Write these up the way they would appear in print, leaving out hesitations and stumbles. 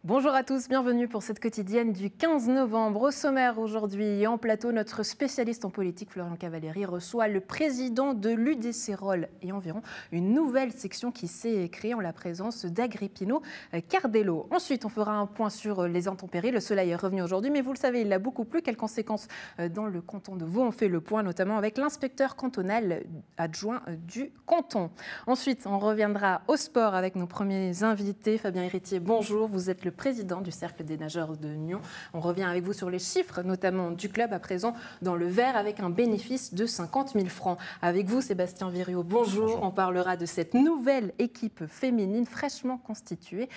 Bonjour à tous, bienvenue pour cette quotidienne du 15 novembre. Au sommaire aujourd'hui, en plateau, notre spécialiste en politique, Florian Cavalleri, reçoit le président de l'UDC Roll et environ, une nouvelle section qui s'est créée en la présence d'Agrippino Cardello. Ensuite, on fera un point sur les intempéries. Le soleil est revenu aujourd'hui, mais vous le savez, il a beaucoup plu. Quelles conséquences dans le canton de Vaud? On fait le point notamment avec l'inspecteur cantonal adjoint du canton. Ensuite, on reviendra au sport avec nos premiers invités. Fabien Héritier, bonjour, vous êtes le président du Cercle des nageurs de Nyon. On revient avec vous sur les chiffres, notamment du club à présent dans le vert avec un bénéfice de 50 000 francs. Avec vous, Sébastien Viriot, bonjour. On parlera de cette nouvelle équipe féminine fraîchement constituée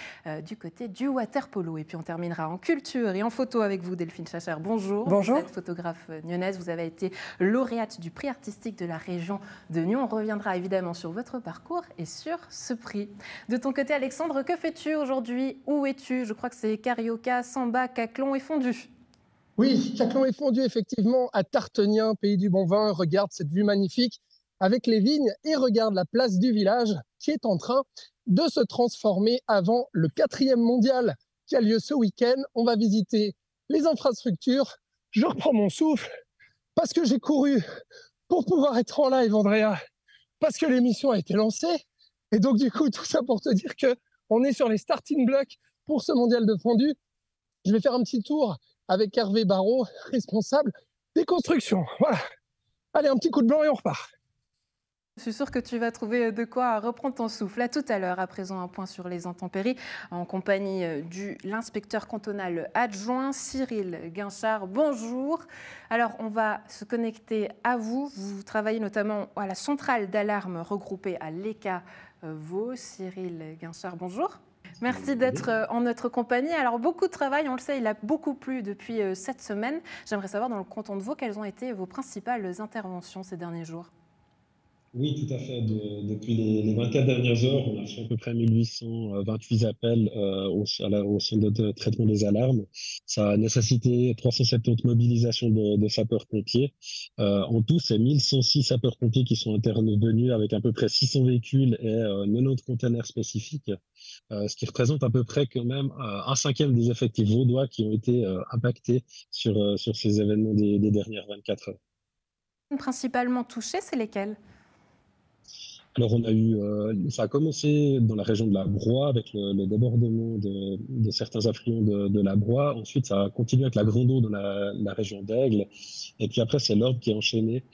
du côté du water-polo. Et puis on terminera en culture et en photo avec vous, Delphine Chacher. Bonjour. Bonjour. Vous êtes photographe nyonnaise. Vous avez été lauréate du prix artistique de la région de Nyon. On reviendra évidemment sur votre parcours et sur ce prix. De ton côté, Alexandre, que fais-tu aujourd'hui? Où es-tu? Je crois que c'est carioca, samba, caclon et fondu. Oui, caclon et fondu, effectivement, à Tartenien, pays du bon vin. Regarde cette vue magnifique avec les vignes et regarde la place du village qui est en train de se transformer avant le 4e mondial qui a lieu ce week-end. On va visiter les infrastructures. Je reprends mon souffle parce que j'ai couru pour pouvoir être en live, Andrea, parce que l'émission a été lancée. Et donc, du coup, tout ça pour te dire qu'on est sur les starting blocks pour ce mondial de fondu. Je vais faire un petit tour avec Hervé Barraud, responsable des constructions. Voilà. Allez, un petit coup de blanc et on repart. Je suis sûre que tu vas trouver de quoi reprendre ton souffle. À tout à l'heure, à présent, un point sur les intempéries en compagnie de l'inspecteur cantonal adjoint Cyril Guinchard. Bonjour. Alors, on va se connecter à vous. Vous travaillez notamment à la centrale d'alarme regroupée à l'ECA Vaud. Cyril Guinchard, bonjour. Merci d'être en notre compagnie. Alors, beaucoup de travail, on le sait, il a beaucoup plu depuis cette semaine. J'aimerais savoir, dans le canton de Vaud, quelles ont été vos principales interventions ces derniers jours? Oui, tout à fait. Depuis les 24 dernières heures, on a fait à peu près 1828 appels au centre de traitement des alarmes. Ça a nécessité 370 mobilisations de sapeurs-pompiers. En tout, c'est 1106 sapeurs-pompiers qui sont intervenus avec à peu près 600 véhicules et 90 containers spécifiques, ce qui représente à peu près quand même un cinquième des effectifs vaudois qui ont été impactés sur ces événements des dernières 24 heures. Principalement touchés, c'est lesquels? Alors, ça a commencé dans la région de la Broye avec le débordement de certains affluents de la Broye. Ensuite, ça a continué avec la Grande Eau dans la région d'Aigle. Et puis après, c'est l'Orbe qui a enchaîné,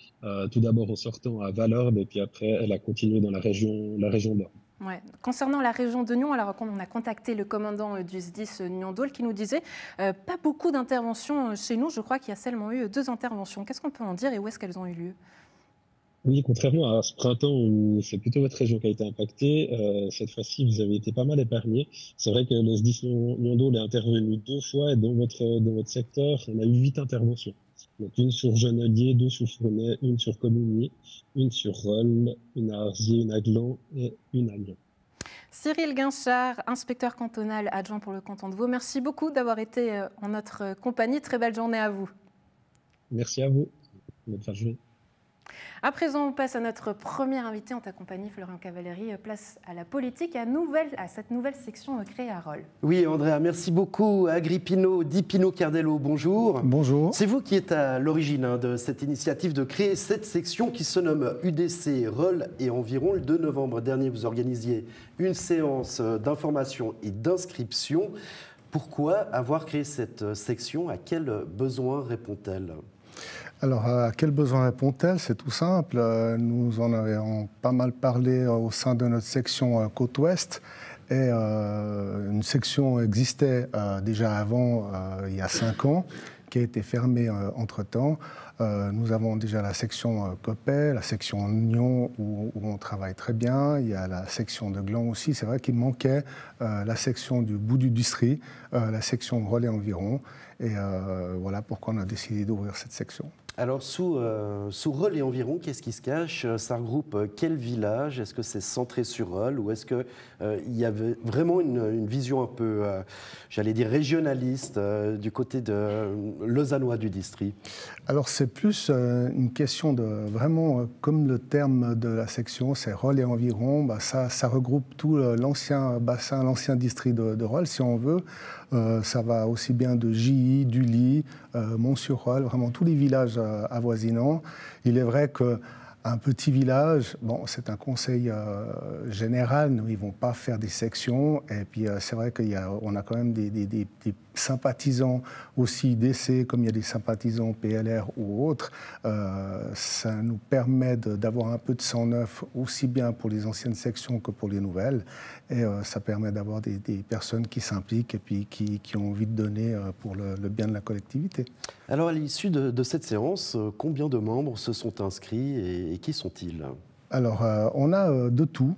tout d'abord en sortant à Valorbe, et puis après, elle a continué dans la région d'Orbe. Ouais. Concernant la région de Nyon, alors on a contacté le commandant du SDIS Nyon-Dole qui nous disait pas beaucoup d'interventions chez nous. Je crois qu'il y a seulement eu 2 interventions. Qu'est-ce qu'on peut en dire et où est-ce qu'elles ont eu lieu? Oui, contrairement à ce printemps où c'est plutôt votre région qui a été impactée, cette fois-ci, vous avez été pas mal épargnés. C'est vrai que le SDIS Nyon-Dole est intervenu 2 fois et dans votre secteur, on a eu 8 interventions. Donc une sur Genelier, 2 sur Fournay, une sur Communier, une sur Rolle, une à Arzier, une à Gland et une à Lyon. Cyril Guinchard, inspecteur cantonal adjoint pour le canton de Vaud, merci beaucoup d'avoir été en notre compagnie. Très belle journée à vous. Merci à vous. Bonne fin de journée. À présent, on passe à notre premier invité en ta compagnie, Florian Cavalleri. Place à la politique, à cette nouvelle section créée à Rolle. Oui, Andrea, merci beaucoup. Agrippino Cardello, bonjour. Bonjour. C'est vous qui êtes à l'origine de cette initiative de créer cette section qui se nomme UDC Rolle et environ. Le 2 novembre dernier, vous organisiez une séance d'information et d'inscription. Pourquoi avoir créé cette section? À quel besoin répond-elle? Alors, à quel besoin répond-elle? C'est tout simple. Nous en avons pas mal parlé au sein de notre section Côte Ouest. Et une section existait déjà avant, il y a 5 ans, qui a été fermée entre-temps. Nous avons déjà la section Coppet, la section Nyon, où on travaille très bien. Il y a la section de Gland aussi. C'est vrai qu'il manquait la section du bout du Distri, la section Rolle et environ. Et voilà pourquoi on a décidé d'ouvrir cette section. Alors, sous Rolle et environ, qu'est-ce qui se cache? Ça regroupe quel village? Est-ce que c'est centré sur Rolle ou est-ce qu'il y avait vraiment une vision un peu, j'allais dire, régionaliste du côté de lausannois du district? Alors c'est plus une question de vraiment, comme le terme de la section, c'est Rolle et environ, bah ça regroupe tout l'ancien bassin, l'ancien district de Rolle, si on veut. Ça va aussi bien de Gilly, Dully, Mont-sur-Rolle, vraiment tous les villages avoisinants. Il est vrai qu'un petit village, bon, c'est un conseil général, nous, ils ne vont pas faire des sections. Et puis c'est vrai qu'on a quand même des sympathisants aussi IDC, comme il y a des sympathisants PLR ou autres. Ça nous permet d'avoir un peu de sang neuf, aussi bien pour les anciennes sections que pour les nouvelles. Et ça permet d'avoir des personnes qui s'impliquent et puis qui ont envie de donner pour le bien de la collectivité. Alors, à l'issue de cette séance, combien de membres se sont inscrits et qui sont-ils? Alors, on a de tout,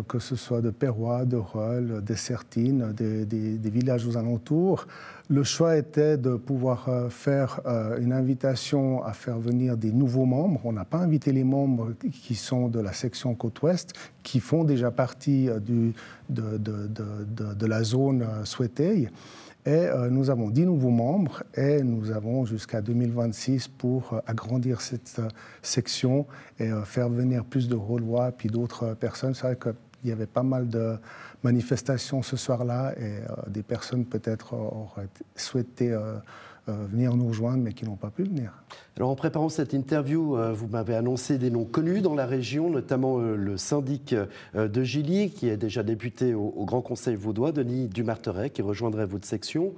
que ce soit de Perrois, de Rolle, des Sertines, des villages aux alentours. Le choix était de pouvoir faire une invitation à faire venir des nouveaux membres. On n'a pas invité les membres qui sont de la section Côte-Ouest, qui font déjà partie de la zone souhaitée. Et nous avons 10 nouveaux membres et nous avons jusqu'à 2026 pour agrandir cette section et faire venir plus de Rollois puis d'autres personnes. C'est vrai qu'il y avait pas mal de manifestations ce soir-là et des personnes peut-être auraient souhaité venir nous rejoindre mais qui n'ont pas pu venir. Alors en préparant cette interview, vous m'avez annoncé des noms connus dans la région, notamment le syndic de Gilly, qui est déjà député au Grand Conseil vaudois, Denis Dumarteret, qui rejoindrait votre section.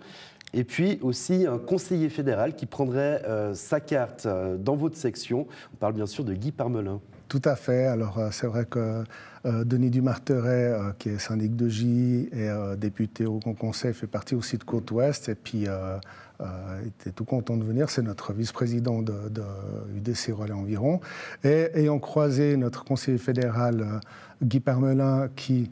Et puis aussi un conseiller fédéral qui prendrait sa carte dans votre section. On parle bien sûr de Guy Parmelin. Tout à fait. Alors c'est vrai que Denis Dumarteret, qui est syndic de Gilly et député au Grand Conseil, fait partie aussi de Côte-Ouest. Et puis il était tout content de venir. C'est notre vice-président de UDC Rolle et environ. Et ayant croisé notre conseiller fédéral, Guy Parmelin, qui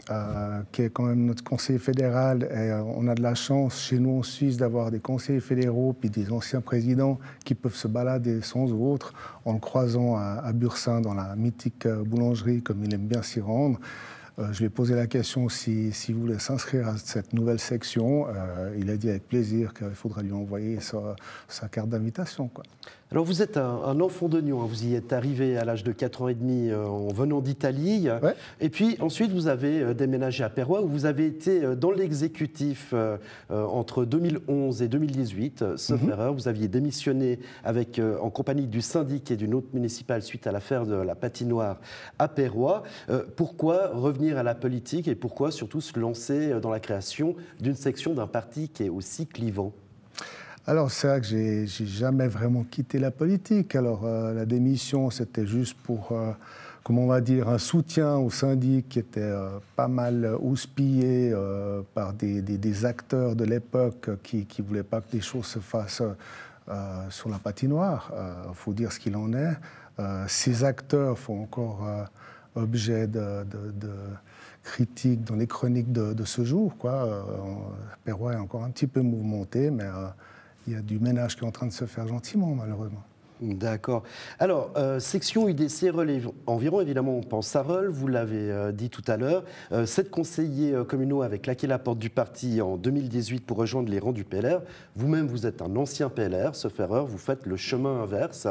est quand même notre conseiller fédéral. Et on a de la chance chez nous en Suisse d'avoir des conseillers fédéraux puis des anciens présidents qui peuvent se balader sans autre en le croisant à Bursin dans la mythique boulangerie comme il aime bien s'y rendre. Je lui ai posé la question s'il voulait s'inscrire à cette nouvelle section. Il a dit avec plaisir qu'il faudrait lui envoyer sa carte d'invitation, quoi. Alors vous êtes un enfant de Nyon, hein. Vous y êtes arrivé à l'âge de 4 ans et demi en venant d'Italie. Ouais. Et puis ensuite vous avez déménagé à Perrois où vous avez été dans l'exécutif entre 2011 et 2018. Sauf erreur, vous aviez démissionné en compagnie du syndic et d'une autre municipale suite à l'affaire de la patinoire à Perrois. Pourquoi revenir à la politique et pourquoi surtout se lancer dans la création d'une section d'un parti qui est aussi clivant? Alors, c'est vrai que j'ai jamais vraiment quitté la politique. Alors, la démission, c'était juste pour, comment on va dire, un soutien au syndic qui était pas mal houspillé par des acteurs de l'époque qui ne voulaient pas que les choses se fassent sur la patinoire. Il faut dire ce qu'il en est. Ces acteurs font encore objet de critiques dans les chroniques de ce jour, quoi. Perrois est encore un petit peu mouvementé, mais il y a du ménage qui est en train de se faire gentiment, malheureusement. D'accord. Alors, section UDC Rolle et environ, évidemment, on pense à Rolle, vous l'avez dit tout à l'heure. 7 conseillers communaux avaient claqué la porte du parti en 2018 pour rejoindre les rangs du PLR. Vous-même, vous êtes un ancien PLR, sauf erreur, vous faites le chemin inverse.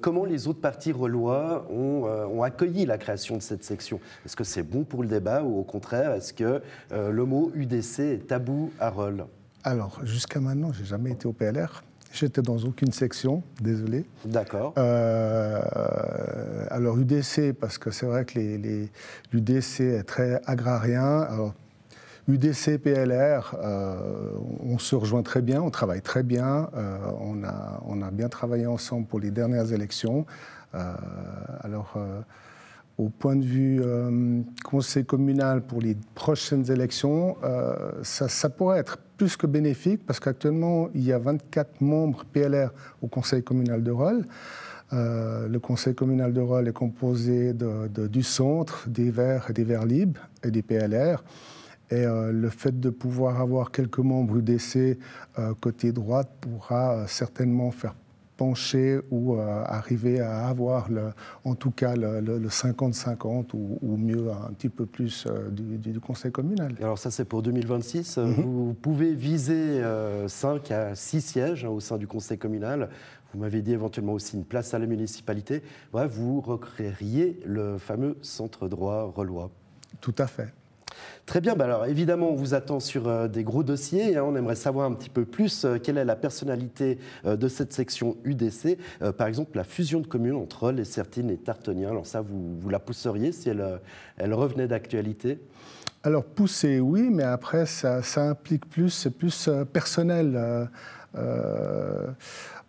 Comment les autres partis rollois ont accueilli la création de cette section? Est-ce que c'est bon pour le débat ou au contraire, est-ce que le mot UDC est tabou à Rolle? Alors, jusqu'à maintenant, je n'ai jamais été au PLR. J'étais dans aucune section, désolé. D'accord. Alors UDC, parce que c'est vrai que l'UDC est très agrarien. Alors, UDC, PLR, on se rejoint très bien, on travaille très bien. On a bien travaillé ensemble pour les dernières élections. Au point de vue conseil communal pour les prochaines élections, ça pourrait être plus que bénéfique parce qu'actuellement, il y a 24 membres PLR au conseil communal de Rolle. Le conseil communal de Rolle est composé du centre, des Verts et des Verts libres et des PLR. Et le fait de pouvoir avoir quelques membres UDC côté droite pourra certainement faire pencher ou arriver à avoir en tout cas le 50-50 ou mieux un petit peu plus du conseil communal. Alors ça c'est pour 2026. Vous pouvez viser 5 à 6 sièges au sein du conseil communal. Vous m'avez dit éventuellement aussi une place à la municipalité. Ouais, vous recréeriez le fameux centre droit relois. Tout à fait. Très bien, alors évidemment on vous attend sur des gros dossiers, on aimerait savoir un petit peu plus quelle est la personnalité de cette section UDC, par exemple la fusion de communes entre Rolle, Essertine et Tartonien, alors ça vous la pousseriez si elle revenait d'actualité? Alors pousser oui, mais après ça implique plus, c'est plus personnel.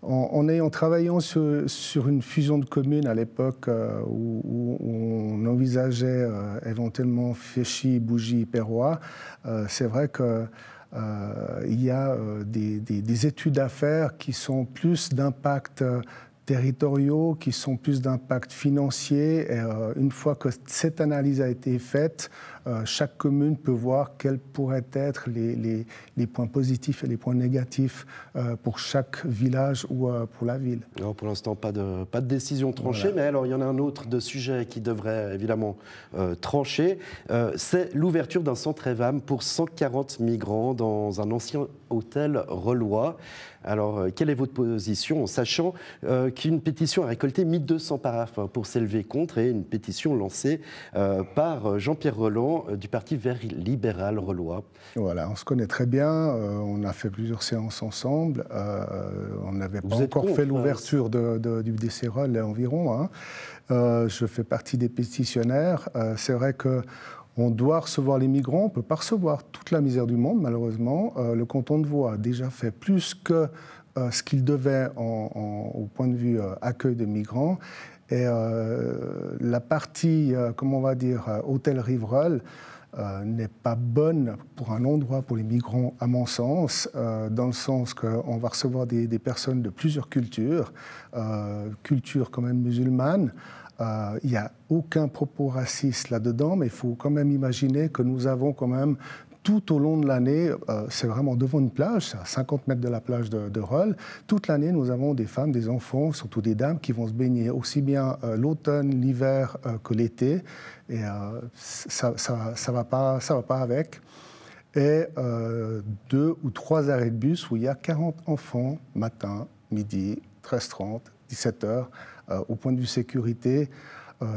En travaillant sur une fusion de communes à l'époque où on envisageait éventuellement Féchy, Bougie, Perrois, c'est vrai qu'il y a des études à faire qui sont plus d'impact territoriaux, qui sont plus d'impact financier. Et, une fois que cette analyse a été faite, chaque commune peut voir quels pourraient être les points positifs et les points négatifs pour chaque village ou pour la ville. Alors pour l'instant, pas de décision tranchée, voilà. Mais alors il y en a un autre de sujet qui devrait évidemment trancher, c'est l'ouverture d'un centre EVAM pour 140 migrants dans un ancien hôtel relois. Alors, quelle est votre position en sachant qu'une pétition a récolté 1200 paragraphes pour s'élever contre et une pétition lancée par Jean-Pierre Rolland du Parti vert libéral relois? Voilà, on se connaît très bien, on a fait plusieurs séances ensemble, on n'avait pas encore fait l'ouverture du UDC Rolle environ. Hein. Je fais partie des pétitionnaires. C'est vrai que on doit recevoir les migrants, on ne peut pas recevoir toute la misère du monde, malheureusement. Le canton de Vaud a déjà fait plus que ce qu'il devait au point de vue accueil de migrants. Et la partie, comment on va dire, hôtel-Riverolle n'est pas bonne pour un endroit pour les migrants, à mon sens, dans le sens qu'on va recevoir des personnes de plusieurs cultures, culture quand même musulmane. Il n'y a aucun propos raciste là-dedans, mais il faut quand même imaginer que nous avons quand même, tout au long de l'année, c'est vraiment devant une plage, c'est à 50 mètres de la plage de Rolle, toute l'année nous avons des femmes, des enfants, surtout des dames qui vont se baigner aussi bien l'automne, l'hiver que l'été, et ça va pas avec. Et 2 ou 3 arrêts de bus où il y a 40 enfants, matin, midi, 13h30, 17h, au point de vue sécurité.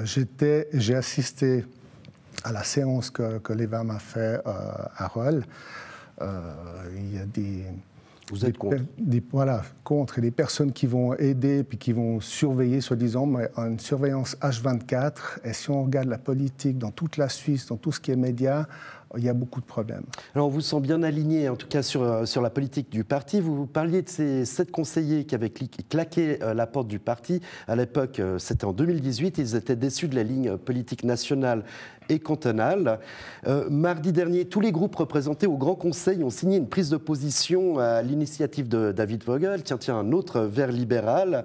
J'ai assisté à la séance que l'EVAM a fait à Rolle. Il y a Vous êtes contre? Voilà, contre. Et des personnes qui vont aider puis qui vont surveiller, soi-disant, mais une surveillance H24. Et si on regarde la politique dans toute la Suisse, dans tout ce qui est médias, il y a beaucoup de problèmes. Alors, on vous sent bien aligné, en tout cas, sur la politique du parti. Vous parliez de ces 7 conseillers qui avaient claqué la porte du parti. À l'époque, c'était en 2018. Ils étaient déçus de la ligne politique nationale et cantonale. Mardi dernier, tous les groupes représentés au Grand Conseil ont signé une prise de position à l'initiative de David Vogel, tiens, un autre vert libéral.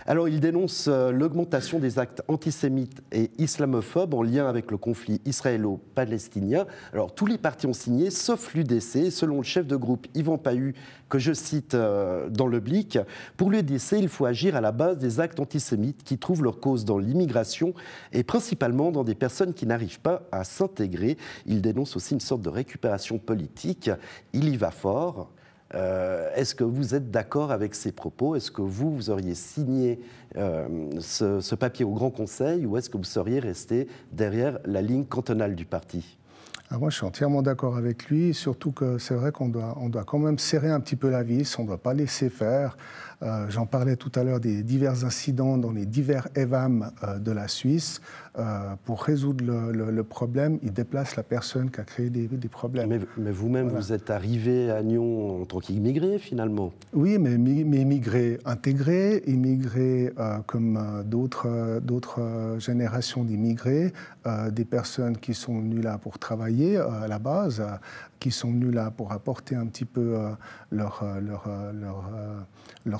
Alors, il dénonce l'augmentation des actes antisémites et islamophobes en lien avec le conflit israélo-palestinien. Alors, tous les partis ont signé, sauf l'UDC. Selon le chef de groupe Yvan Pahu, que je cite dans l'Oblique, pour l'UDC, il faut agir à la base des actes antisémites qui trouvent leur cause dans l'immigration et principalement dans des personnes qui n'arrivent pas à s'intégrer. Il dénonce aussi une sorte de récupération politique. Il y va fort. Est-ce que vous êtes d'accord avec ces propos? Est-ce que vous auriez signé ce papier au Grand Conseil ou est-ce que vous seriez resté derrière la ligne cantonale du parti? Alors moi, je suis entièrement d'accord avec lui, surtout que c'est vrai qu'on doit quand même serrer un petit peu la vis, on ne doit pas laisser faire. J'en parlais tout à l'heure des divers incidents dans les divers EVAM de la Suisse. Pour résoudre le problème, il déplace la personne qui a créé des problèmes. Mais vous-même, voilà. Vous êtes arrivé à Nyon en tant qu'immigré, finalement. Oui, mais immigré intégré, immigré comme d'autres générations d'immigrés, des personnes qui sont venues là pour travailler à la base, qui sont venus là pour apporter un petit peu leur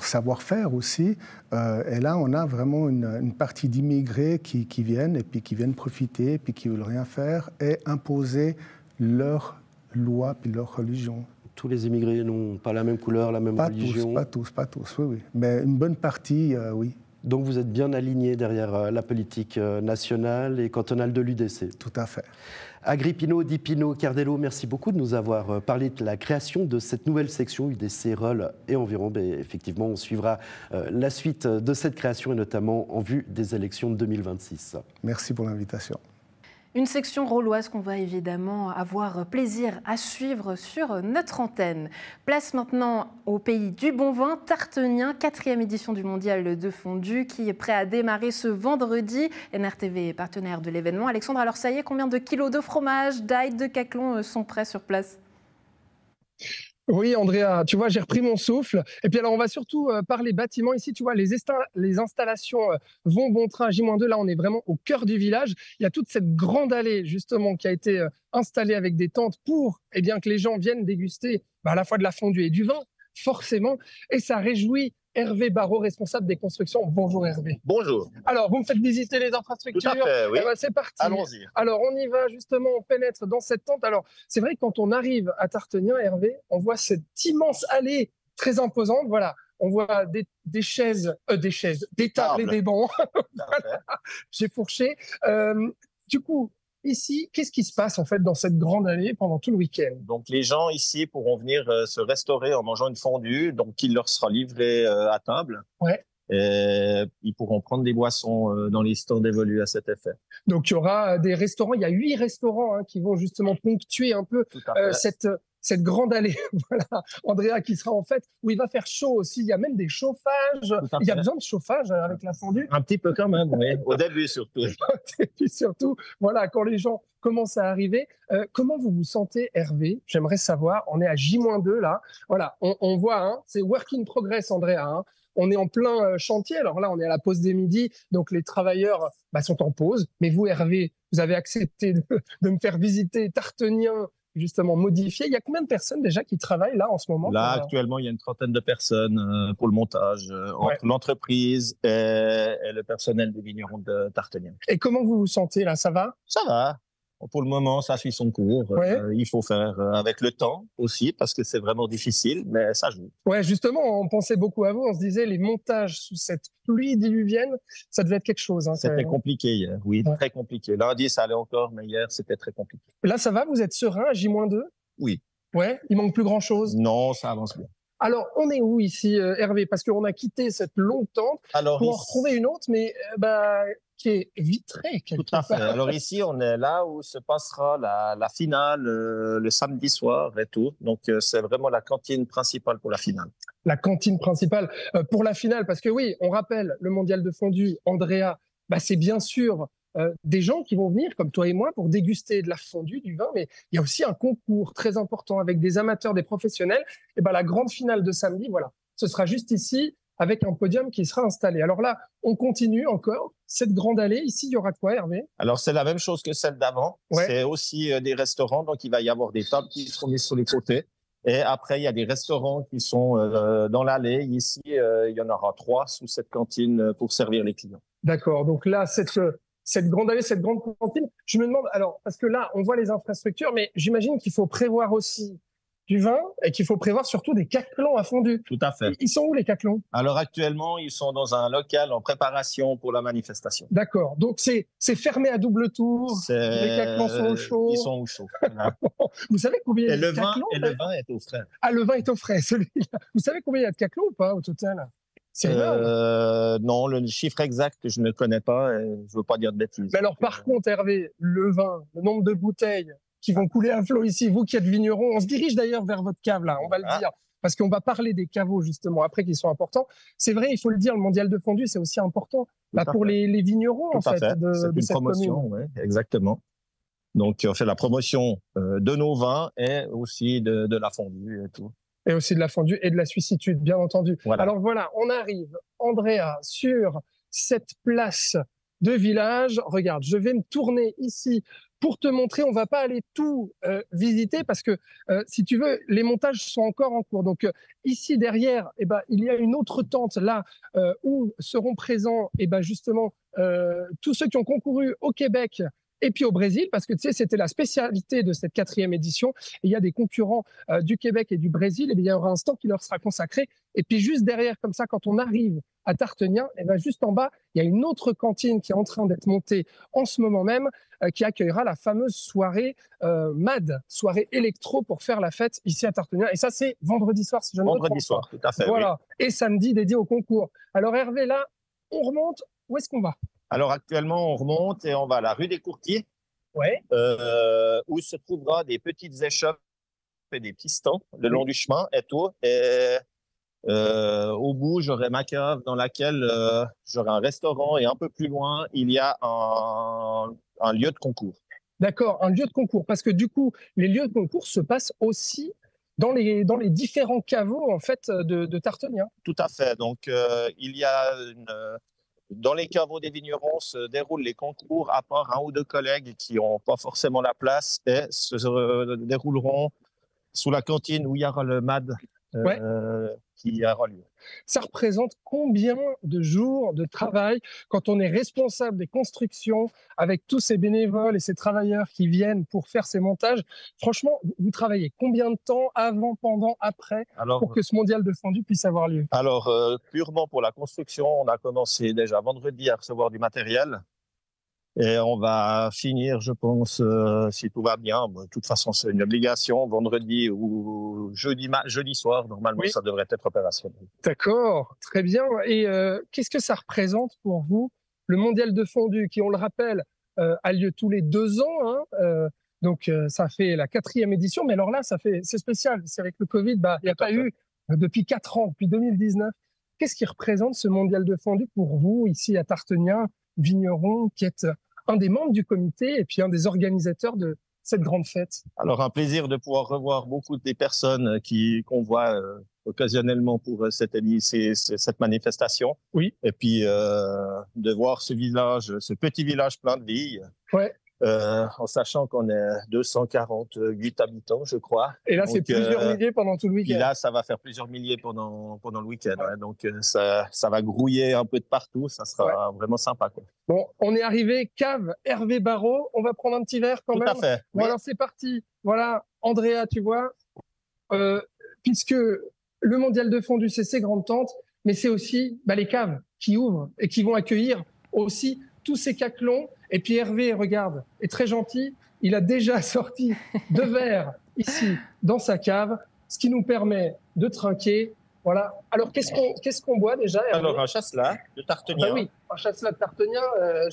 savoir-faire aussi. Et là, on a vraiment une partie d'immigrés qui viennent et puis qui viennent profiter, puis qui ne veulent rien faire et imposer leur loi puis leur religion. Tous les immigrés n'ont pas la même couleur, la même religion? Pas tous, oui, oui. Mais une bonne partie, oui. Donc vous êtes bien aligné derrière la politique nationale et cantonale de l'UDC? Tout à fait. Agrippino, Di Pino, Cardello, merci beaucoup de nous avoir parlé de la création de cette nouvelle section UDC Roll et environ. Effectivement, on suivra la suite de cette création et notamment en vue des élections de 2026. Merci pour l'invitation. Une section roloise qu'on va évidemment avoir plaisir à suivre sur notre antenne. Place maintenant au pays du bon vin, Tartenien, 4e édition du Mondial de Fondue qui est prêt à démarrer ce vendredi. NRTV est partenaire de l'événement. Alexandre, alors ça y est, combien de kilos de fromage, d'ail, de caclon sont prêts sur place? Oui, Andrea, tu vois, j'ai repris mon souffle. Et puis alors, on va surtout parler bâtiments. Ici, tu vois, les installations vont bon train à J-2. Là, on est vraiment au cœur du village. Il y a toute cette grande allée, justement, qui a été installée avec des tentes pour que les gens viennent déguster à la fois de la fondue et du vin, forcément. Et ça réjouit Hervé Barraud, responsable des constructions. Bonjour Hervé. Bonjour. Alors, vous me faites visiter les infrastructures. Tout à fait, oui. C'est parti. Allons-y. Alors, on y va justement, on pénètre dans cette tente. Alors, c'est vrai que quand on arrive à Tartenien, Hervé, on voit cette immense allée très imposante. Voilà, on voit des chaises, des tables et des bancs. Voilà. J'ai fourché. Du coup, ici, qu'est-ce qui se passe en fait dans cette grande allée pendant tout le week-end? Donc les gens ici pourront venir se restaurer en mangeant une fondue, donc il leur sera livré à table. Ouais. Et ils pourront prendre des boissons dans les stands dévolus à cet effet. Donc il y aura des restaurants, il y a 8 restaurants qui vont justement ponctuer un peu cette grande allée. Voilà, Andrea qui sera en fait, où il va faire chaud aussi, il y a même des chauffages, il y a besoin de chauffage avec la fondue. Un petit peu quand même, oui, au début surtout. Et puis surtout, voilà, quand les gens commencent à arriver, comment vous vous sentez Hervé? J'aimerais savoir, on est à J-2 là, voilà, on voit, c'est work in progress Andrea, on est en plein chantier, alors là on est à la pause des midis, donc les travailleurs sont en pause, mais vous Hervé, vous avez accepté de me faire visiter Tartenien, justement modifié. Il y a combien de personnes déjà qui travaillent là en ce moment? Là, actuellement, il y a une trentaine de personnes pour le montage entre l'entreprise et le personnel des vignerons de Tartenien. Et comment vous vous sentez là? Ça va? Ça va. Pour le moment, ça suit son cours. Ouais. Il faut faire avec le temps aussi, parce que c'est vraiment difficile, mais ça joue. Ouais, justement, on pensait beaucoup à vous. On se disait, les montages sous cette pluie diluvienne, ça devait être quelque chose. C'était compliqué hier, oui, très compliqué. Lundi, ça allait encore, mais hier, c'était très compliqué. Là, ça va? Vous êtes serein à J-2? Oui. Ouais, il manque plus grand-chose? Non, ça avance bien. Alors, on est où ici, Hervé? Parce qu'on a quitté cette longue tente pour en retrouver une autre, mais qui est vitrée. Tout à fait. Alors ici, on est là où se passera la finale le samedi soir et tout. Donc, c'est vraiment la cantine principale pour la finale. La cantine principale pour la finale, parce que oui, on rappelle, le mondial de fondue, Andrea, c'est bien sûr des gens qui vont venir, comme toi et moi, pour déguster de la fondue, du vin, mais il y a aussi un concours très important avec des amateurs, des professionnels. Et la grande finale de samedi, voilà, ce sera juste ici, avec un podium qui sera installé. Alors là, on continue encore cette grande allée. Ici, il y aura quoi, Hervé? Alors, c'est la même chose que celle d'avant. Ouais. C'est aussi des restaurants, donc il va y avoir des tables qui seront mises sur les côtés. Et après, il y a des restaurants qui sont dans l'allée. Ici, il y en aura 3 sous cette cantine pour servir les clients. D'accord. Donc là, cette grande allée, cette grande cantine, je me demande, alors, parce que là, on voit les infrastructures, mais j'imagine qu'il faut prévoir aussi du vin et qu'il faut prévoir surtout des caclons à fondue. Tout à fait. Ils sont où les caclons? Alors actuellement, ils sont dans un local en préparation pour la manifestation. D'accord. Donc c'est fermé à double tour. Les caclons sont au chaud. Ils sont au chaud. Voilà. Vous savez combien il y a de caclons? Et le vin est au frais. Ah, le vin est au frais, celui-là. Vous savez combien il y a de caclons ou pas au total? C'est énorme. Non, le chiffre exact, je ne le connais pas et je ne veux pas dire de bêtises. Mais alors, par contre, Hervé, le vin, le nombre de bouteilles qui vont couler à flot ici, vous qui êtes vigneron, on se dirige d'ailleurs vers votre cave là, on va le dire, parce qu'on va parler des caveaux justement après qui sont importants. C'est vrai, il faut le dire, le mondial de fondue, c'est aussi important pour les vignerons en fait de cette promotion, commune. Oui, exactement. Donc, on fait la promotion de nos vins et aussi de la fondue et tout. Et aussi de la fondue et de la suissitude, bien entendu. Voilà. Alors voilà, on arrive, Andrea, sur cette place de village. Regarde, je vais me tourner ici pour te montrer. On va pas aller tout visiter parce que, si tu veux, les montages sont encore en cours. Donc ici derrière, il y a une autre tente là où seront présents justement tous ceux qui ont concouru au Québec Et puis au Brésil, parce que tu sais, c'était la spécialité de cette 4e édition. Et il y a des concurrents du Québec et du Brésil. Et bien, il y aura un stand qui leur sera consacré. Et puis juste derrière, comme ça, quand on arrive à Tartenien, et bien juste en bas, il y a une autre cantine qui est en train d'être montée en ce moment même, qui accueillera la fameuse soirée MAD, soirée électro pour faire la fête ici à Tartenien. Et ça, c'est vendredi soir, si je ne me trompe pas. Vendredi soir, tout à fait. Voilà. Oui. Et samedi dédié au concours. Alors Hervé, là, on remonte. Où est-ce qu'on va? Alors actuellement, on remonte et on va à la rue des Courtiers, ouais. Où se trouvera des petites échoppes et des petits stands le long du chemin et tout. Et au bout, j'aurai ma cave dans laquelle j'aurai un restaurant et un peu plus loin, il y a un lieu de concours. D'accord, un lieu de concours. Parce que du coup, les lieux de concours se passent aussi dans les différents caveaux en fait, de Tartenien. Tout à fait. Donc, il y a dans les caveaux des vignerons se déroulent les concours, à part 1 ou 2 collègues qui n'ont pas forcément la place et se dérouleront sous la cantine où il y aura le MAD qui aura lieu. Ça représente combien de jours de travail quand on est responsable des constructions avec tous ces bénévoles et ces travailleurs qui viennent pour faire ces montages? Franchement, vous travaillez combien de temps avant, pendant, après pour que ce mondial de fondu puisse avoir lieu? Alors, purement pour la construction, on a commencé déjà vendredi à recevoir du matériel. Et on va finir, je pense, si tout va bien. Bon, de toute façon, c'est une obligation. Vendredi ou jeudi soir, normalement, ça devrait être opérationnel. D'accord, très bien. Et qu'est-ce que ça représente pour vous, le mondial de fondu, qui, on le rappelle, a lieu tous les 2 ans, hein, donc ça fait la 4e édition. Mais alors là, c'est spécial. C'est avec le Covid, il n'y a pas eu depuis 4 ans, depuis 2019. Qu'est-ce qui représente ce mondial de fondu pour vous, ici à Tartenien, vigneron, qui est un des membres du comité et puis un des organisateurs de cette grande fête? Alors, un plaisir de pouvoir revoir beaucoup des personnes qu'on voit occasionnellement pour cette manifestation. Oui. Et puis, de voir ce petit village plein de vie. Ouais. En sachant qu'on est 248 habitants, je crois. Et là, c'est plusieurs milliers pendant tout le week-end. Et là, ça va faire plusieurs milliers pendant le week-end. Ouais. Donc, ça va grouiller un peu de partout. Ça sera vraiment sympa, quoi. Bon, on est arrivé, cave Hervé Barraud. On va prendre un petit verre quand même. Tout à fait. Bon, alors c'est parti. Voilà, Andrea, tu vois, puisque le mondial de fondu, c'est ces grandes tentes, mais c'est aussi les caves qui ouvrent et qui vont accueillir aussi tous ces caclons. Et puis Hervé, regarde, est très gentil. Il a déjà sorti 2 verres ici dans sa cave, ce qui nous permet de trinquer. Voilà. Alors, qu'est-ce qu'on boit déjà, Hervé? Alors, un chasselas de Tartenien. Oui, un chasselas de Tartenien,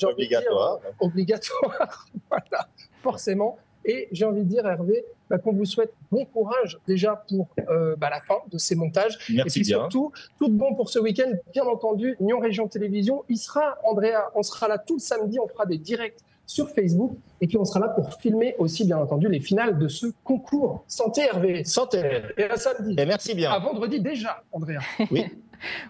obligatoire. Obligatoire, voilà, forcément. Et j'ai envie de dire, Hervé, qu'on vous souhaite bon courage déjà pour la fin de ces montages. Merci et puis bien. surtout, tout bon pour ce week-end. Bien entendu, Nyon Région Télévision, il sera, Andrea, on sera là tout le samedi, on fera des directs sur Facebook. Et puis on sera là pour filmer aussi, bien entendu, les finales de ce concours. Santé, Hervé. Santé. Et à samedi. Et merci bien. À vendredi déjà, Andrea. Oui.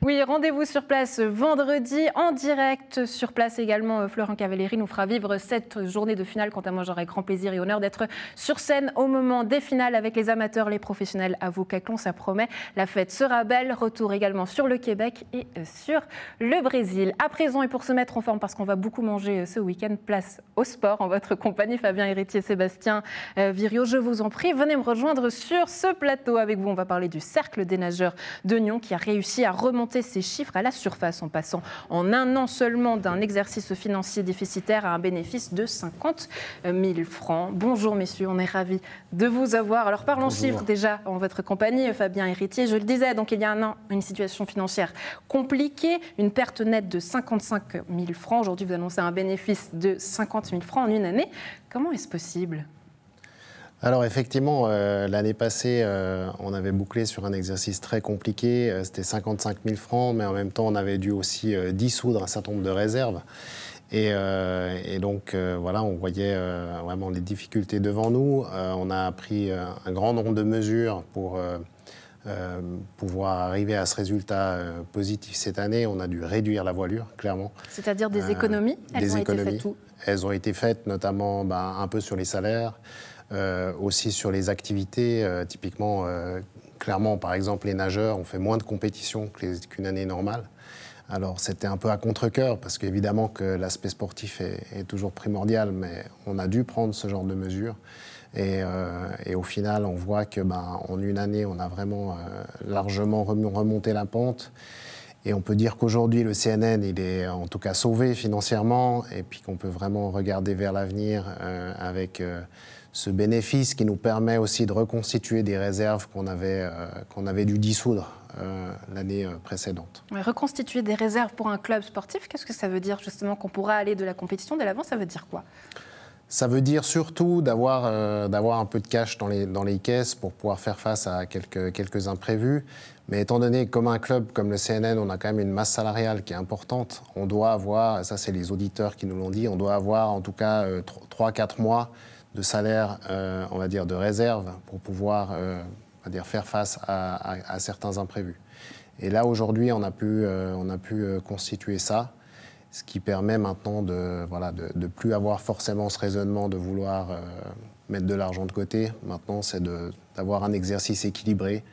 Oui, rendez-vous sur place vendredi, en direct sur place également. Florent Cavalleri nous fera vivre cette journée de finale. Quant à moi, j'aurai grand plaisir et honneur d'être sur scène au moment des finales avec les amateurs, les professionnels. À vous, Caclon, ça promet. La fête sera belle. Retour également sur le Québec et sur le Brésil. À présent, et pour se mettre en forme, parce qu'on va beaucoup manger ce week-end, place au sport en votre compagnie. Fabien Héritier, Sébastien Virio, je vous en prie, venez me rejoindre sur ce plateau. Avec vous, on va parler du Cercle des nageurs de Nyon qui a réussi à remonter ses chiffres à la surface en passant en 1 an seulement d'un exercice financier déficitaire à un bénéfice de 50 000 francs. Bonjour messieurs, on est ravis de vous avoir. Alors parlons chiffres déjà en votre compagnie, Fabien Héritier. Je le disais, donc il y a 1 an, une situation financière compliquée, une perte nette de 55 000 francs. Aujourd'hui, vous annoncez un bénéfice de 50 000 francs en 1 année. Comment est-ce possible ? Alors effectivement, l'année passée, on avait bouclé sur un exercice très compliqué. C'était 55 000 francs, mais en même temps, on avait dû aussi dissoudre un certain nombre de réserves. Et donc, voilà, on voyait vraiment les difficultés devant nous. On a pris un grand nombre de mesures pour pouvoir arriver à ce résultat positif cette année. On a dû réduire la voilure, clairement. C'est-à-dire des économies? Elles ont été faites où? Elles ont été faites notamment un peu sur les salaires, aussi sur les activités. Typiquement, clairement, par exemple, les nageurs ont fait moins de compétitions qu'une année normale. Alors c'était un peu à contre-cœur, parce qu'évidemment que l'aspect sportif est toujours primordial, mais on a dû prendre ce genre de mesures. Et au final, on voit que, en une année, on a vraiment largement remonté la pente. Et on peut dire qu'aujourd'hui, le CNN, il est en tout cas sauvé financièrement, et puis qu'on peut vraiment regarder vers l'avenir avec ce bénéfice qui nous permet aussi de reconstituer des réserves qu'on avait dû dissoudre l'année précédente. Reconstituer des réserves pour un club sportif, qu'est-ce que ça veut dire justement qu'on pourra aller de la compétition dès l'avant? Ça veut dire quoi? Ça veut dire surtout d'avoir un peu de cash dans les caisses pour pouvoir faire face à quelques imprévus. Mais étant donné que comme un club comme le CNN, on a quand même une masse salariale qui est importante, on doit avoir, ça c'est les auditeurs qui nous l'ont dit, on doit avoir en tout cas 3-4 mois de salaire, on va dire, de réserve pour pouvoir faire face à certains imprévus. Et là, aujourd'hui, on a pu constituer ça, ce qui permet maintenant de plus avoir forcément ce raisonnement de vouloir mettre de l'argent de côté. Maintenant, c'est d'avoir un exercice équilibré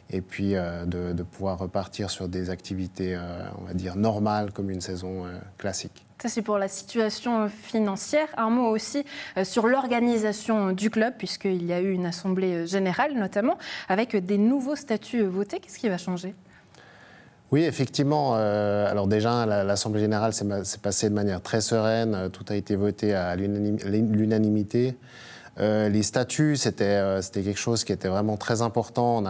et puis de pouvoir repartir sur des activités, on va dire, normales, comme une saison classique. Ça, c'est pour la situation financière. Un mot aussi sur l'organisation du club, puisqu'il y a eu une assemblée générale, notamment, avec des nouveaux statuts votés. Qu'est-ce qui va changer ? Oui, effectivement. Alors déjà, l'Assemblée générale s'est passée de manière très sereine. Tout a été voté à l'unanimité. Les statuts, c'était quelque chose qui était vraiment très important.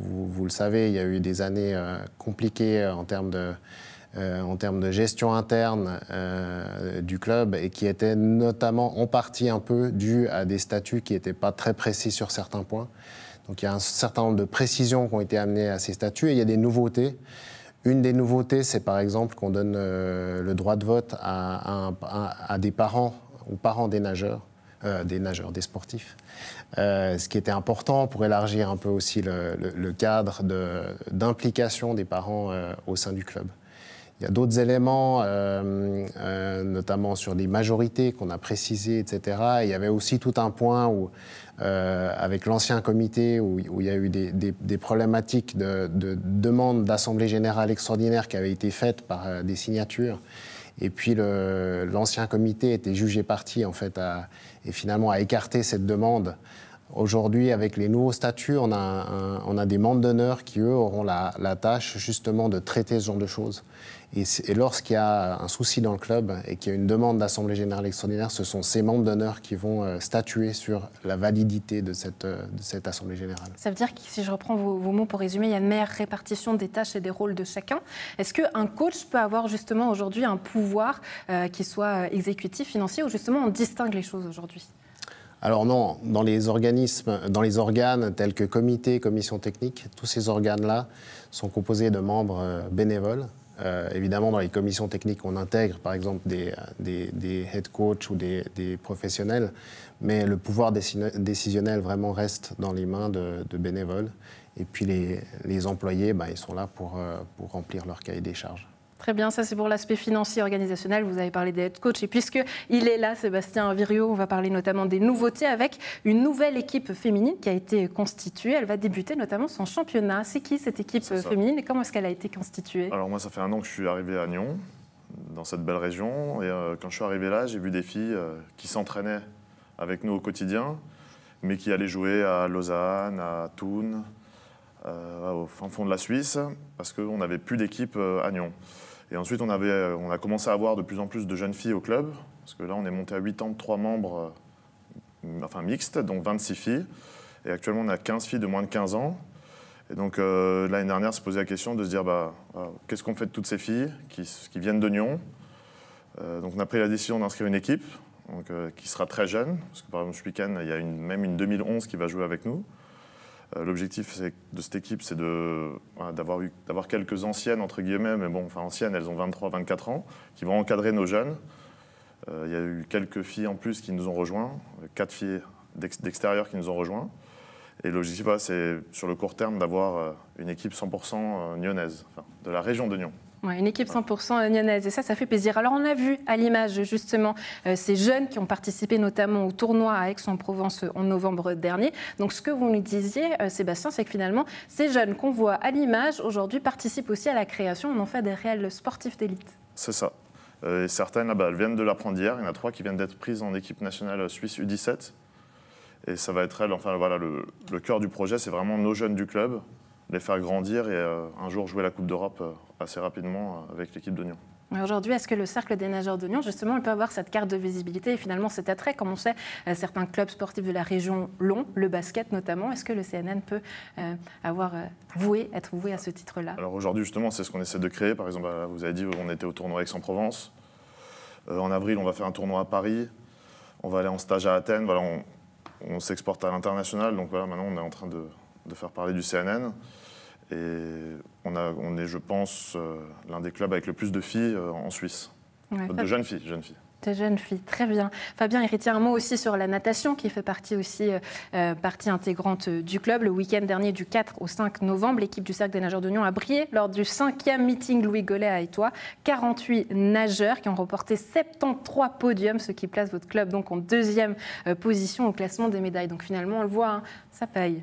Vous le savez, il y a eu des années compliquées en termes de gestion interne du club et qui étaient notamment en partie un peu dues à des statuts qui n'étaient pas très précis sur certains points. Donc il y a un certain nombre de précisions qui ont été amenées à ces statuts et il y a des nouveautés. Une des nouveautés, c'est par exemple qu'on donne le droit de vote à des parents ou parents des sportifs. Ce qui était important pour élargir un peu aussi le cadre d'implication des parents au sein du club. Il y a d'autres éléments, notamment sur les majorités qu'on a précisées, etc. Et il y avait aussi tout un point où, avec l'ancien comité, où il y a eu des problématiques de demande d'assemblée générale extraordinaire qui avaient été faites par des signatures. Et puis l'ancien comité était jugé parti, en fait, et finalement a écarté cette demande. Aujourd'hui, avec les nouveaux statuts, on a des membres d'honneur qui, eux, auront la tâche justement de traiter ce genre de choses. Et lorsqu'il y a un souci dans le club et qu'il y a une demande d'Assemblée générale extraordinaire, ce sont ces membres d'honneur qui vont statuer sur la validité de cette Assemblée générale. Ça veut dire que, si je reprends vos mots pour résumer, il y a une meilleure répartition des tâches et des rôles de chacun. Est-ce qu'un coach peut avoir justement aujourd'hui un pouvoir qui soit exécutif, financier, ou justement on distingue les choses aujourd'hui ? Alors non, dans les organes tels que comité, commission technique, tous ces organes-là sont composés de membres bénévoles. Évidemment, dans les commissions techniques, on intègre par exemple des head coachs ou des professionnels, mais le pouvoir décisionnel vraiment reste dans les mains de bénévoles. Et puis les employés, ils sont là pour remplir leur cahier des charges. Très bien, ça c'est pour l'aspect financier organisationnel. Vous avez parlé des head coachs et puisqu'il est là, Sébastien Viriot, on va parler notamment des nouveautés avec une nouvelle équipe féminine qui a été constituée. Elle va débuter notamment son championnat. C'est qui cette équipe féminine et comment est-ce qu'elle a été constituée ? Alors moi, ça fait 1 an que je suis arrivé à Nyon, dans cette belle région. Et quand je suis arrivé là, j'ai vu des filles qui s'entraînaient avec nous au quotidien, mais qui allaient jouer à Lausanne, à Thun, au fin fond de la Suisse, parce qu'on n'avait plus d'équipe à Nyon. Et ensuite, on a commencé à avoir de plus en plus de jeunes filles au club, parce que là, on est monté à 83 membres, mixtes, donc 26 filles. Et actuellement, on a 15 filles de moins de 15 ans. Et donc, l'année dernière, on s'est posé la question de se dire, qu'est-ce qu'on fait de toutes ces filles qui viennent de Nyon ? Donc, on a pris la décision d'inscrire une équipe, qui sera très jeune, parce que par exemple, ce week-end, il y a même une 2011 qui va jouer avec nous. L'objectif de cette équipe, c'est d'avoir quelques anciennes, entre guillemets, mais bon, anciennes, elles ont 23-24 ans, qui vont encadrer nos jeunes. Il y a eu quelques filles en plus qui nous ont rejoints, 4 filles d'extérieur qui nous ont rejoints. Et l'objectif, c'est sur le court terme d'avoir une équipe 100% nyonnaise, de la région de Nyon. Ouais, une équipe 100% nyonnaise, et ça fait plaisir. Alors on a vu à l'image justement ces jeunes qui ont participé notamment au tournoi à Aix-en-Provence en novembre dernier. Donc ce que vous nous disiez, Sébastien, c'est que finalement ces jeunes qu'on voit à l'image aujourd'hui participent aussi à la création, on en fait des réels sportifs d'élite. C'est ça. Et certaines, là, elles viennent de l'apprendre hier. Il y en a 3 qui viennent d'être prises en équipe nationale suisse U17. Et ça va être elles. Enfin, voilà, le cœur du projet, c'est vraiment nos jeunes du club, les faire grandir et un jour jouer la Coupe d'Europe assez rapidement avec l'équipe de Nyon. Aujourd'hui, est-ce que le Cercle des nageurs de Nyon, justement, il peut avoir cette carte de visibilité et finalement cet attrait, comme on sait, certains clubs sportifs de la région l'ont, le basket notamment. Est-ce que le CNN peut être voué à ce titre-là? Alors aujourd'hui, justement, c'est ce qu'on essaie de créer. Par exemple, vous avez dit, on était au tournoi Aix-en-Provence. En avril, on va faire un tournoi à Paris. On va aller en stage à Athènes. Voilà, on s'exporte à l'international. Donc voilà, maintenant, on est en train de faire parler du CNN. Et on est, je pense, l'un des clubs avec le plus de filles en Suisse. Ouais, de jeunes filles. De jeunes filles, très bien. Fabien Héritier, un mot aussi sur la natation qui fait partie aussi partie intégrante du club. Le week-end dernier, du 4 au 5 novembre, l'équipe du Cercle des nageurs de Nyon a brillé lors du 5e meeting Louis Gollet à Étoile. 48 nageurs qui ont remporté 73 podiums, ce qui place votre club donc en 2e position au classement des médailles. Donc finalement, on le voit, hein, ça paye.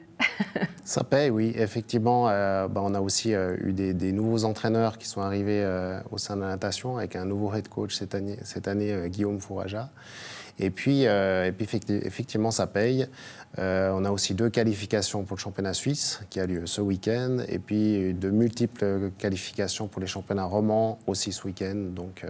Ça paye, oui. Effectivement, on a aussi eu des nouveaux entraîneurs qui sont arrivés au sein de la natation avec un nouveau head coach cette année Guillaume Fouraja. Et puis effectivement, ça paye. On a aussi 2 qualifications pour le championnat suisse qui a lieu ce week-end. Et puis de multiples qualifications pour les championnats romans aussi ce week-end. Donc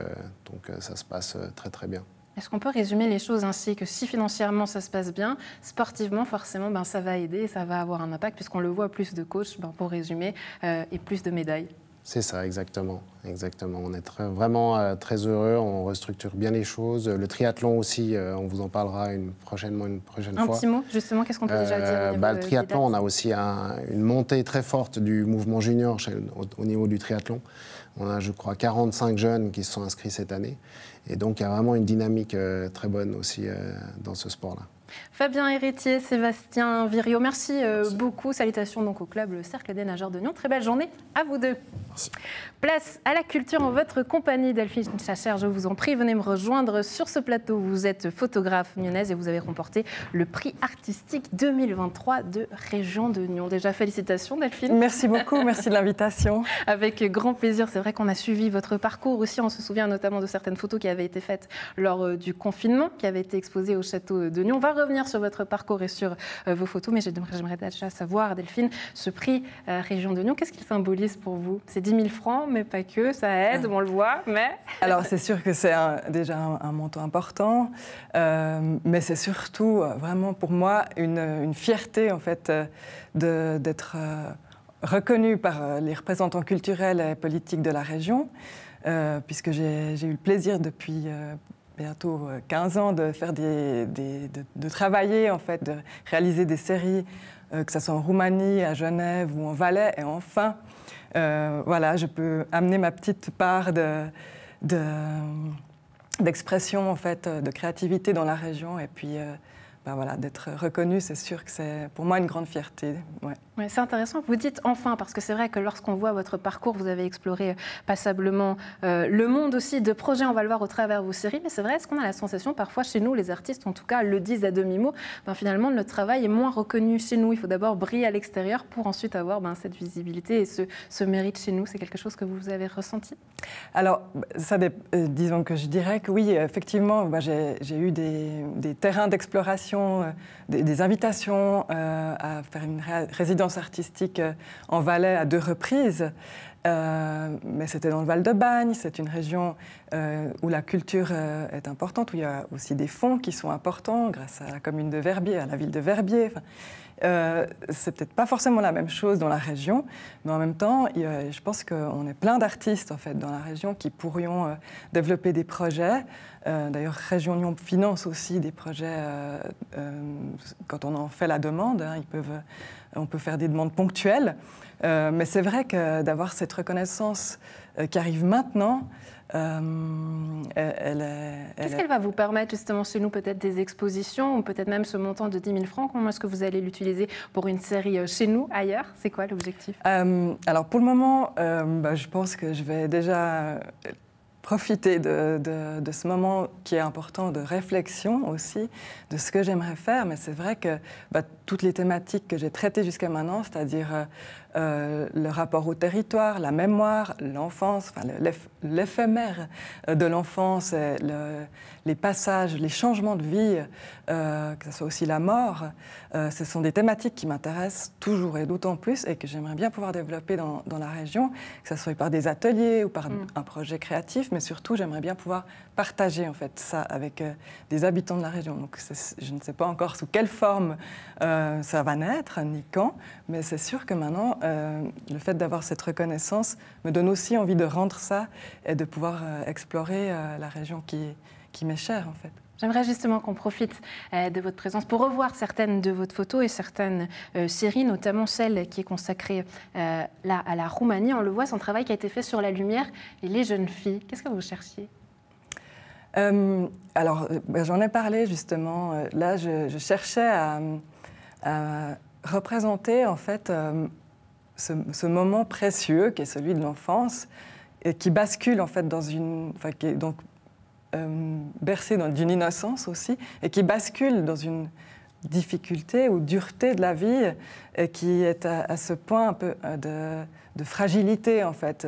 ça se passe très très bien. Est-ce qu'on peut résumer les choses ainsi que si financièrement ça se passe bien, sportivement forcément ça va aider et ça va avoir un impact puisqu'on le voit, plus de coachs pour résumer et plus de médailles? C'est ça, exactement. On est vraiment très heureux, on restructure bien les choses. Le triathlon aussi, on vous en parlera une prochaine fois. Un petit mot, justement, qu'est-ce qu'on peut déjà dire au niveau le triathlon, on a aussi une montée très forte du mouvement junior au niveau du triathlon. On a, je crois, 45 jeunes qui se sont inscrits cette année. Et donc, il y a vraiment une dynamique très bonne aussi dans ce sport-là. Fabien Héritier, Sébastien Viriot, merci beaucoup. Salutations donc au club Le Cercle des nageurs de Nyon. Très belle journée à vous deux. Merci. Place à la culture en votre compagnie, Delphine Chacher. Je vous en prie, venez me rejoindre sur ce plateau. Vous êtes photographe nyonnaise et vous avez remporté le prix artistique 2023 de Région de Nyon. Déjà, félicitations Delphine. Merci beaucoup, merci de l'invitation. Avec grand plaisir. C'est vrai qu'on a suivi votre parcours aussi. On se souvient notamment de certaines photos qui avaient été faites lors du confinement, qui avaient été exposées au château de Nyon. On va revenir sur votre parcours et sur vos photos, mais j'aimerais déjà savoir, Delphine, ce prix Région de Nyon, qu'est-ce qu'il symbolise pour vous? C'est 10 000 francs, mais pas que, ça aide, on le voit, mais... Alors, c'est sûr que c'est déjà un montant important, mais c'est surtout vraiment pour moi une fierté, en fait, d'être reconnue par les représentants culturels et politiques de la région, puisque j'ai eu le plaisir depuis... bientôt 15 ans de faire de travailler, en fait, de réaliser des séries, que ce soit en Roumanie, à Genève ou en Valais. Et enfin, voilà, je peux amener ma petite part d'expression, en fait, de créativité dans la région. Et puis, voilà, d'être reconnue, c'est sûr que c'est pour moi une grande fierté. Ouais. Ouais, c'est intéressant, vous dites enfin, parce que c'est vrai que lorsqu'on voit votre parcours, vous avez exploré passablement le monde aussi de projets, on va le voir au travers de vos séries, mais c'est vrai, est-ce qu'on a la sensation, parfois chez nous, les artistes en tout cas le disent à demi-mot, finalement notre travail est moins reconnu chez nous, il faut d'abord briller à l'extérieur pour ensuite avoir cette visibilité et ce mérite chez nous, c'est quelque chose que vous avez ressenti? Alors, disons que je dirais que oui, effectivement, j'ai eu des terrains d'exploration, des invitations à faire une résidence artistique en Valais à 2 reprises. Mais c'était dans le Val-de-Bagne, c'est une région où la culture est importante, où il y a aussi des fonds qui sont importants grâce à la commune de Verbier, à la ville de Verbier. C'est peut-être pas forcément la même chose dans la région, mais en même temps, je pense qu'on est plein d'artistes en fait dans la région qui pourrions développer des projets D'ailleurs, Région Lyon finance aussi des projets quand on en fait la demande. Hein, on peut faire des demandes ponctuelles. Mais c'est vrai que d'avoir cette reconnaissance qui arrive maintenant, Qu'est-ce qu'elle va vous permettre justement chez nous, peut-être des expositions ou peut-être même ce montant de 10 000 francs? Comment est-ce que vous allez l'utiliser pour une série chez nous, ailleurs? C'est quoi l'objectif? Alors pour le moment, je pense que je vais déjà profiter de ce moment qui est important de réflexion aussi, de ce que j'aimerais faire. Mais c'est vrai que toutes les thématiques que j'ai traitées jusqu'à maintenant, c'est-à-dire le rapport au territoire, la mémoire, l'enfance, enfin, l'éphémère de l'enfance, les passages, les changements de vie, que ce soit aussi la mort, ce sont des thématiques qui m'intéressent toujours et d'autant plus et que j'aimerais bien pouvoir développer dans la région, que ce soit par des ateliers ou par un projet créatif, mais surtout j'aimerais bien pouvoir partager en fait ça avec des habitants de la région. Donc je ne sais pas encore sous quelle forme ça va naître, ni quand, mais c'est sûr que maintenant, le fait d'avoir cette reconnaissance me donne aussi envie de rendre ça et de pouvoir explorer la région qui m'est chère en fait. J'aimerais justement qu'on profite de votre présence pour revoir certaines de vos photos et certaines séries, notamment celle qui est consacrée là à la Roumanie. On le voit, son travail qui a été fait sur la lumière et les jeunes filles. Qu'est-ce que vous cherchiez? Alors, j'en ai parlé justement. Là, je cherchais à représenter en fait ce moment précieux qui est celui de l'enfance et qui bascule en fait dans une, enfin, qui est donc bercé d'une innocence aussi et qui bascule dans une difficulté ou dureté de la vie et qui est à ce point un peu de fragilité en fait.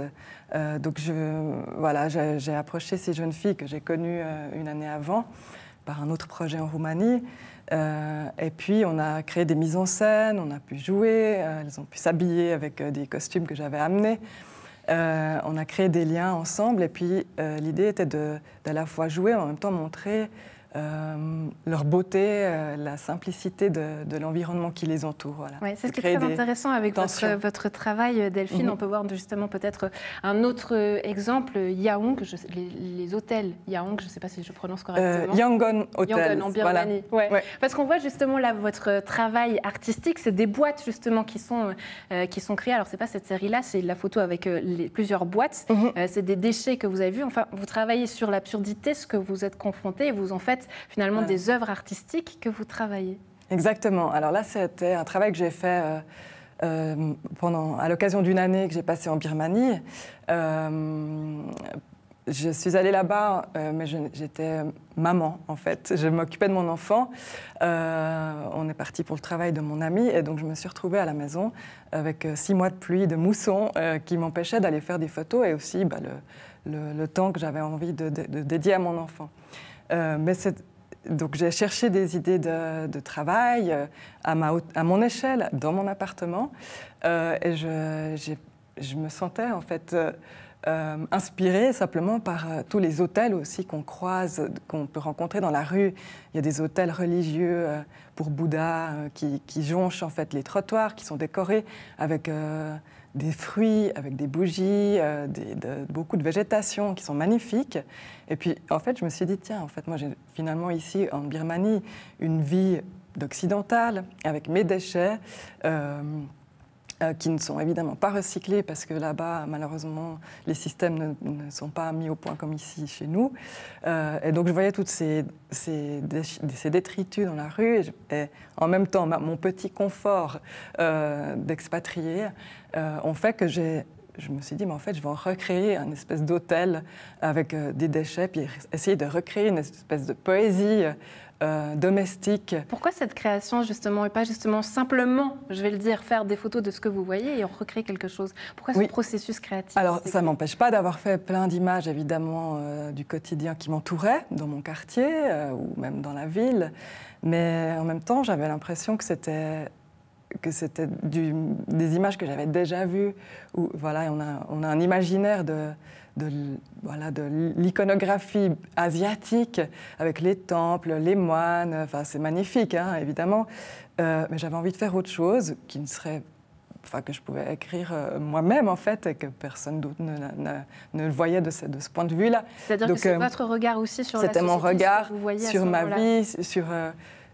Donc j'ai approché ces jeunes filles que j'ai connues une année avant par un autre projet en Roumanie. Et puis, on a créé des mises en scène, on a pu jouer, elles ont pu s'habiller avec des costumes que j'avais amenés. On a créé des liens ensemble et puis l'idée était d'à la fois jouer et en même temps montrer leur beauté, la simplicité de l'environnement qui les entoure. Voilà. Ouais, c'est ce qui est très intéressant avec votre travail, Delphine. On peut voir justement peut-être un autre exemple, Yaoung, les hôtels Yaoung, je ne sais pas si je prononce correctement. Yangon Hotel. Yangon, en Birmanie. Voilà. Ouais. Parce qu'on voit justement là votre travail artistique, c'est des boîtes justement qui sont créées. Alors c'est pas cette série-là, c'est la photo avec plusieurs boîtes. C'est des déchets que vous avez vus. Enfin, vous travaillez sur l'absurdité, ce que vous êtes confrontés, et vous en faites finalement des œuvres artistiques que vous travaillez. Exactement. Alors là, c'était un travail que j'ai fait à l'occasion d'une année que j'ai passée en Birmanie. Je suis allée là-bas, mais j'étais maman, en fait. Je m'occupais de mon enfant. On est parti pour le travail de mon ami, et donc je me suis retrouvée à la maison avec 6 mois de pluie, de mousson, qui m'empêchaient d'aller faire des photos, et aussi le temps que j'avais envie de dédier à mon enfant. Donc j'ai cherché des idées de travail à mon échelle, dans mon appartement, et je me sentais en fait inspirée simplement par tous les hôtels aussi qu'on croise, qu'on peut rencontrer dans la rue. Il y a des hôtels religieux pour Bouddha qui jonchent en fait les trottoirs, qui sont décorés avec des fruits, avec des bougies, beaucoup de végétation qui sont magnifiques. Et puis, en fait, je me suis dit, tiens, en fait, moi, j'ai finalement ici, en Birmanie, une vie d'occidentale, avec mes déchets, qui ne sont évidemment pas recyclés, parce que là-bas, malheureusement, les systèmes ne sont pas mis au point comme ici, chez nous. Et donc, je voyais toutes ces détritus dans la rue, et en même temps, mon petit confort d'expatrié ont fait que je me suis dit, mais en fait, je vais en recréer un espèce d'hôtel avec des déchets, puis essayer de recréer une espèce de poésie domestique. Pourquoi cette création, justement, et pas justement simplement, je vais le dire, faire des photos de ce que vous voyez et en recréer quelque chose? Pourquoi ce processus créatif? Alors, ça ne m'empêche pas d'avoir fait plein d'images, évidemment, du quotidien qui m'entourait, dans mon quartier ou même dans la ville. Mais en même temps, j'avais l'impression que c'était des images que j'avais déjà vues. Où, voilà, on a un imaginaire de l'iconographie asiatique, avec les temples, les moines. Enfin, c'est magnifique, hein, évidemment. Mais j'avais envie de faire autre chose qui ne serait que je pouvais écrire moi-même, en fait, et que personne d'autre ne le voyait de ce point de vue-là. C'est-à-dire que c'est votre regard aussi sur la société. C'était mon regard vous voyez sur ma vie,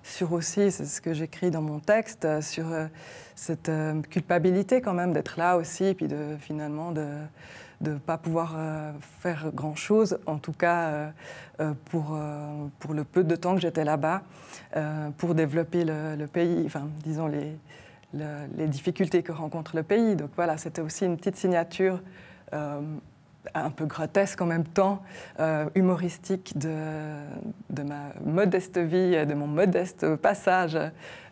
sur aussi, c'est ce que j'écris dans mon texte, sur cette culpabilité quand même d'être là aussi, et puis finalement de ne pas pouvoir faire grand-chose, en tout cas pour le peu de temps que j'étais là-bas, pour développer le pays, enfin, disons les difficultés que rencontre le pays. Donc voilà, c'était aussi une petite signature un peu grotesque en même temps, humoristique de ma modeste vie, de mon modeste passage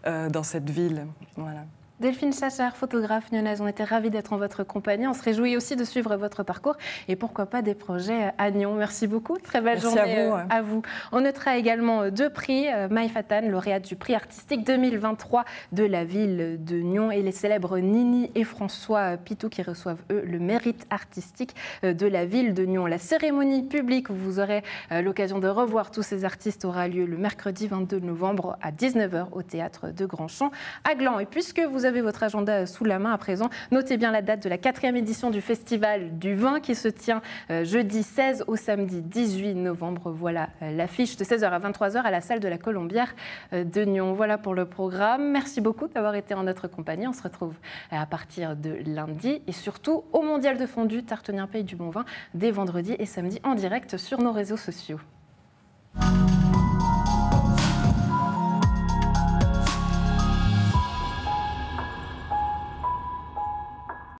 dans cette ville. Voilà. Delphine Chachard, photographe lyonnaise, on était ravis d'être en votre compagnie. On se réjouit aussi de suivre votre parcours et pourquoi pas des projets à Nyon. Merci beaucoup, très belle journée à vous. On notera également 2 prix. Maï Fatane, lauréate du prix artistique 2023 de la ville de Nyon, et les célèbres Nini et François Pitou qui reçoivent eux le mérite artistique de la ville de Nyon. La cérémonie publique où vous aurez l'occasion de revoir tous ces artistes aura lieu le mercredi 22 novembre à 19h au théâtre de Grandchamp à Gland. Et puisque vous avez votre agenda sous la main à présent, notez bien la date de la 4e édition du Festival du Vin qui se tient jeudi 16 au samedi 18 novembre. Voilà l'affiche de 16h à 23h à la salle de la Colombière de Nyon. Voilà pour le programme. Merci beaucoup d'avoir été en notre compagnie. On se retrouve à partir de lundi et surtout au Mondial de Fondue Tartenien Pays du Bon Vin dès vendredi et samedi en direct sur nos réseaux sociaux.